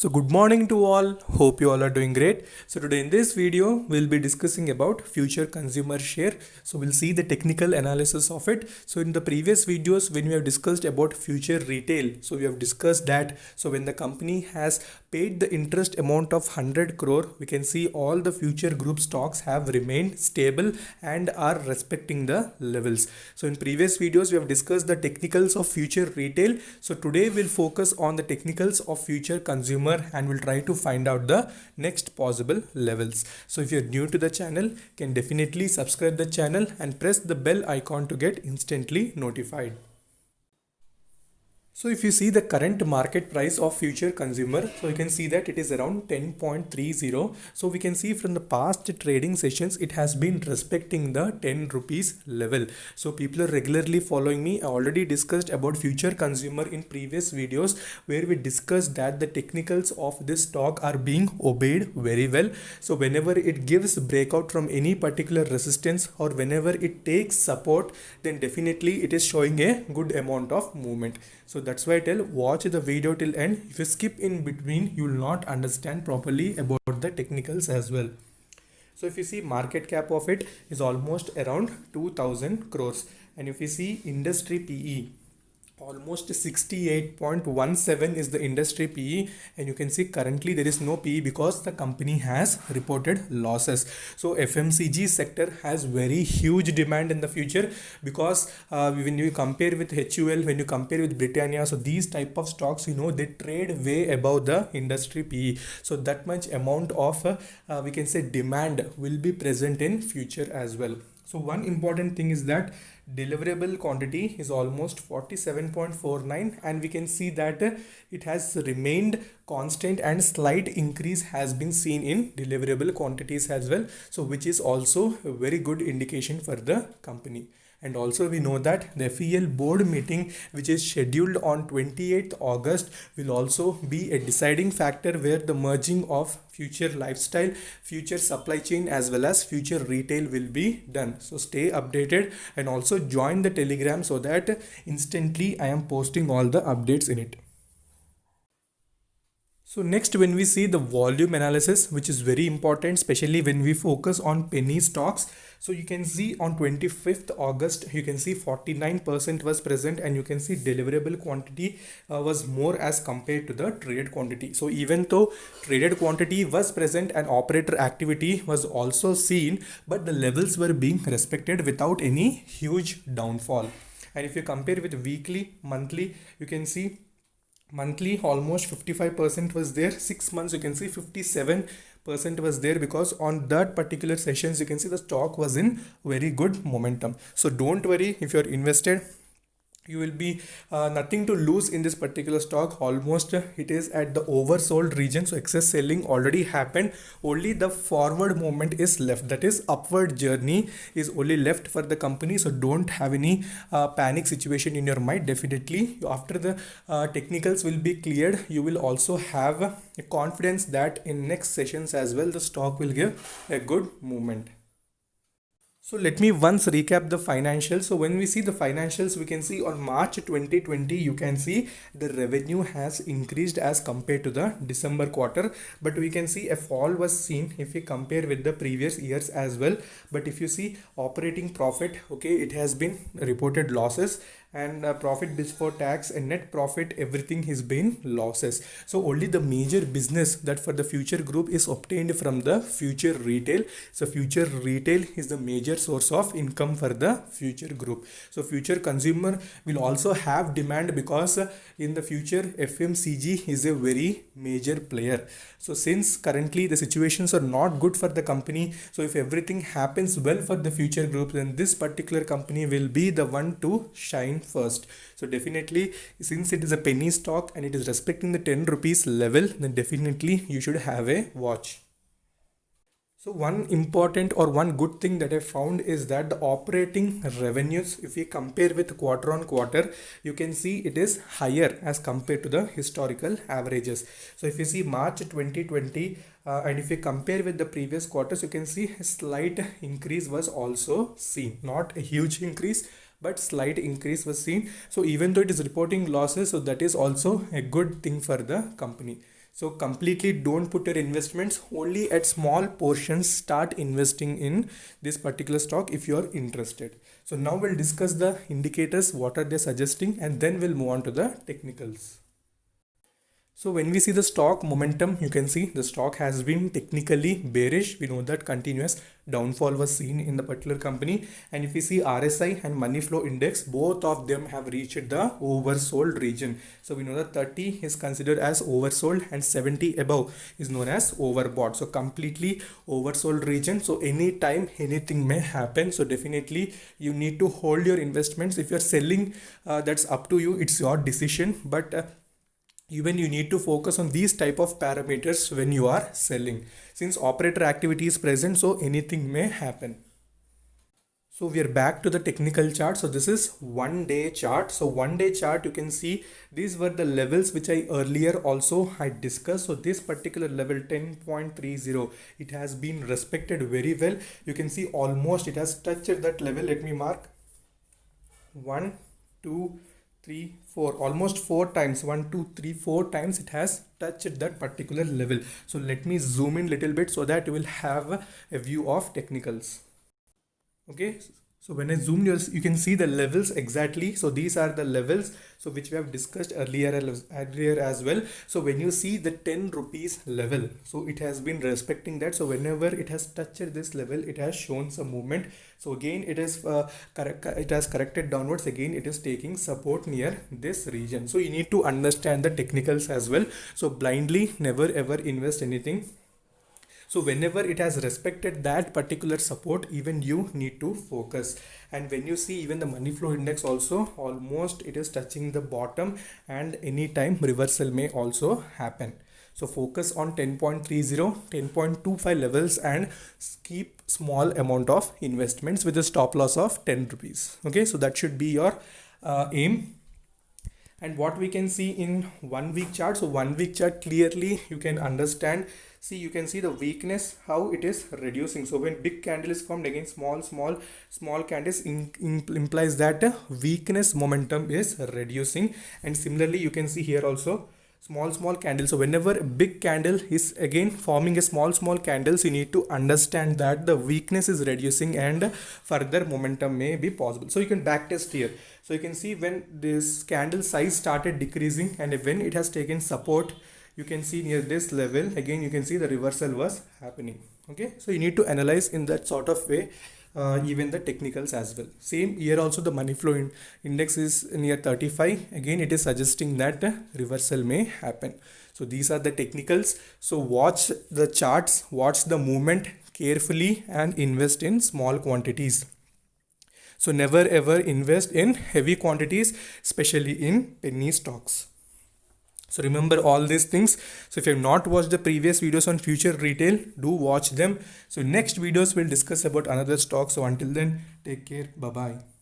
So good morning to all. Hope you all are doing great. So today in this video we'll be discussing about future consumer share. So we'll see the technical analysis of it. So in the previous videos when we have discussed about future retail, so we have discussed that so when the company has paid the interest amount of 100 crore, we can see all the future group stocks have remained stable and are respecting the levels. So in previous videos we have discussed the technicals of future retail. So today we'll focus on the technicals of future consumer and we'll try to find out the next possible levels. So if you're new to the channel, can definitely subscribe the channel and press the bell icon to get instantly notified. So if you see the current market price of future consumer, so you can see that it is around 10.30. So we can see from the past trading sessions, it has been respecting the 10 rupees level. So people are regularly following me. I already discussed about future consumer in previous videos where we discussed that the technicals of this stock are being obeyed very well. So whenever it gives breakout from any particular resistance or whenever it takes support, then definitely it is showing a good amount of movement. So that's why I tell watch the video till end. If you skip in between, you will not understand properly about the technicals as well. So if you see market cap of it is almost around 2000 crores, and if you see industry PE, almost 68.17 is the industry PE, and you can see currently there is no PE because the company has reported losses. So FMCG sector has very huge demand in the future because when you compare with HUL, when you compare with Britannia, so these type of stocks, they trade way above the industry PE. So that much amount of we can say demand will be present in future as well. So one important thing is that deliverable quantity is almost 47.49, and we can see that it has remained constant and slight increase has been seen in deliverable quantities as well. So which is also a very good indication for the company. And also we know that the FEL board meeting which is scheduled on 28th August will also be a deciding factor where the merging of future lifestyle, future supply chain as well as future retail will be done. So stay updated and also join the Telegram so that instantly I am posting all the updates in it. So next, when we see the volume analysis, which is very important, especially when we focus on penny stocks. So you can see on 25th August, you can see 49% was present, and you can see deliverable quantity was more as compared to the traded quantity. So even though traded quantity was present and operator activity was also seen, but the levels were being respected without any huge downfall. And if you compare with weekly, monthly, you can see monthly almost 55% was there. 6 months you can see 57% was there, because on that particular sessions you can see the stock was in very good momentum. So don't worry if you're invested, you will be nothing to lose in this particular stock. Almost it is at the oversold region, so excess selling already happened. Only the forward movement is left, that is upward journey is only left for the company. So don't have any panic situation in your mind. Definitely after the technicals will be cleared, you will also have a confidence that in next sessions as well the stock will give a good movement. So let me once recap the financials. So when we see the financials, we can see on March 2020, you can see the revenue has increased as compared to the December quarter, but we can see a fall was seen if we compare with the previous years as well. But if you see operating profit, okay, it has been reported losses, and profit before tax and net profit, everything has been losses. So only the major business that for the future group is obtained from the future retail. So future retail is the major source of income for the future group. So future consumer will also have demand because in the future FMCG is a very major player. So since currently the situations are not good for the company, so if everything happens well for the future group, then this particular company will be the one to shine first. So definitely, since it is a penny stock and it is respecting the 10 rupees level, then definitely you should have a watch. So one important or one good thing that I found is that the operating revenues, if we compare with quarter on quarter, you can see it is higher as compared to the historical averages. So if you see March 2020 and if you compare with the previous quarters, you can see a slight increase was also seen. Not a huge increase, but slight increase was seen. So even though it is reporting losses, so that is also a good thing for the company. So completely don't put your investments, only at small portions start investing in this particular stock if you are interested. So now we'll discuss the indicators, what are they suggesting, and then we'll move on to the technicals. So when we see the stock momentum, you can see the stock has been technically bearish. We know that continuous downfall was seen in the particular company. And if we see RSI and money flow index, both of them have reached the oversold region. So we know that 30 is considered as oversold and 70 above is known as overbought. So completely oversold region. So anytime anything may happen. So definitely you need to hold your investments. If you're selling, that's up to you. It's your decision. But even you need to focus on these type of parameters when you are selling, since operator activity is present, so anything may happen. So we are back to the technical chart. So this is 1 day chart. So 1 day chart, you can see these were the levels which I earlier also had discussed. So this particular level 10.30, it has been respected very well. You can see almost it has touched that level. Let me mark 1 2 3 4, almost 4 times, 1 2 3 4 times it has touched that particular level. So let me zoom in little bit so that you will have a view of technicals. Okay, so when I zoom, you can see the levels exactly. So these are the levels, so which we have discussed earlier as well. So when you see the 10 rupees level, so it has been respecting that. So whenever it has touched this level, it has shown some movement. So again it is it has corrected downwards. Again it is taking support near this region. So you need to understand the technicals as well. So blindly never ever invest anything. So whenever it has respected that particular support, even you need to focus. And when you see even the money flow index also, almost it is touching the bottom, and anytime reversal may also happen. So focus on 10.30, 10.25 levels and keep small amount of investments with a stop loss of 10 rupees. Okay, so that should be your aim. And what we can see in 1 week chart, so 1 week chart, clearly you can understand. See, you can see the weakness, how it is reducing. So when big candle is formed, again small candles implies that weakness momentum is reducing. And similarly you can see here also small candles. So whenever a big candle is again forming a small candles, you need to understand that the weakness is reducing and further momentum may be possible. So you can back test here. So you can see when this candle size started decreasing and when it has taken support, you can see near this level, again you can see the reversal was happening. Okay, so you need to analyze in that sort of way. Even the technicals as well. Same here also, the money flow index is near 35. Again it is suggesting that reversal may happen. So these are the technicals. So watch the charts, watch the movement carefully and invest in small quantities. So never ever invest in heavy quantities, especially in penny stocks. So remember all these things. So if you have not watched the previous videos on future retail, do watch them. So next videos we'll discuss about another stock. So until then, take care. Bye bye.